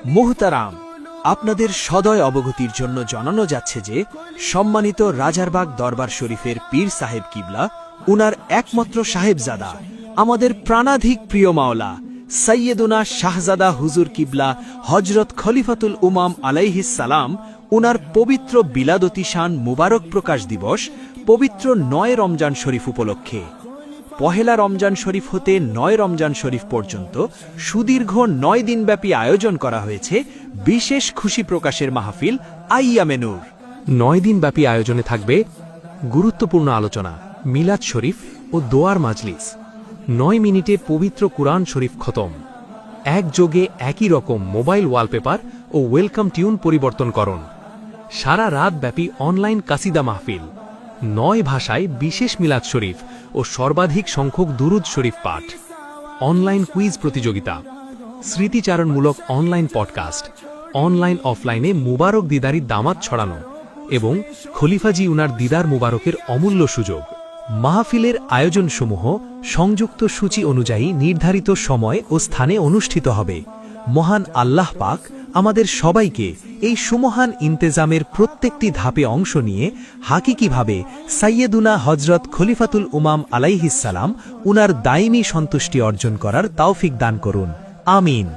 মুহতারাম, আপনাদের সদয় অবগতির জন্য জানানো যাচ্ছে যে সম্মানিত রাজারবাগ দরবার শরীফের পীর সাহেব কিবলা, উনার একমাত্র সাহেবজাদা, আমাদের প্রাণাধিক প্রিয় মাওলা সৈয়দুনা শাহজাদা হুজুর কিবলা হজরত খলিফাতুল উমাম আলাইহিস সালাম, উনার পবিত্র বিলাদতি শান মুবারক প্রকাশ দিবস পবিত্র ৯ রমজান শরীফ উপলক্ষে পহেলা রমজান শরীফ হতে ৯ রমজান শরীফ পর্যন্ত সুদীর্ঘ ৯ দিনব্যাপী আয়োজন করা হয়েছে বিশেষ খুশি প্রকাশের মাহফিল আইয়ামে নূর। ৯ দিনব্যাপী আয়োজনে থাকবে গুরুত্বপূর্ণ আলোচনা, মিলাদ শরীফ ও দোয়ার মাজলিস, ৯ মিনিটে পবিত্র কুরআন শরীফ খতম, একযোগে একই রকম মোবাইল ওয়ালপেপার ও ওয়েলকাম টিউন পরিবর্তনকরণ, সারা রাত ব্যাপী অনলাইন কাসিদা মাহফিল, ৯ ভাষায় বিশেষ মিলাদ শরীফ ও সর্বাধিক সংখ্যক দুরুদ শরীফ পাঠ, অনলাইন কুইজ প্রতিযোগিতা, স্মৃতিচারণমূলক অনলাইন পডকাস্ট, অনলাইন অফলাইনে মুবারক দিদারি দামাত ছড়ানো এবং খলিফাজি উনার দিদার মুবারকের অমূল্য সুযোগ। মাহফিলের আয়োজনসমূহ সংযুক্ত সূচি অনুযায়ী নির্ধারিত সময় ও স্থানে অনুষ্ঠিত হবে। মহান আল্লাহ পাক আমাদের সবাইকে এই সুমহান ইন্তেজামের প্রত্যেকটি ধাপে অংশ নিয়ে হাকিকিভাবে সাইয়েদুনা হজরত খলিফাতুল উমাম আলাইহিস সালাম উনার দাইমি সন্তুষ্টি অর্জন করার তৌফিক দান করুন। আমিন।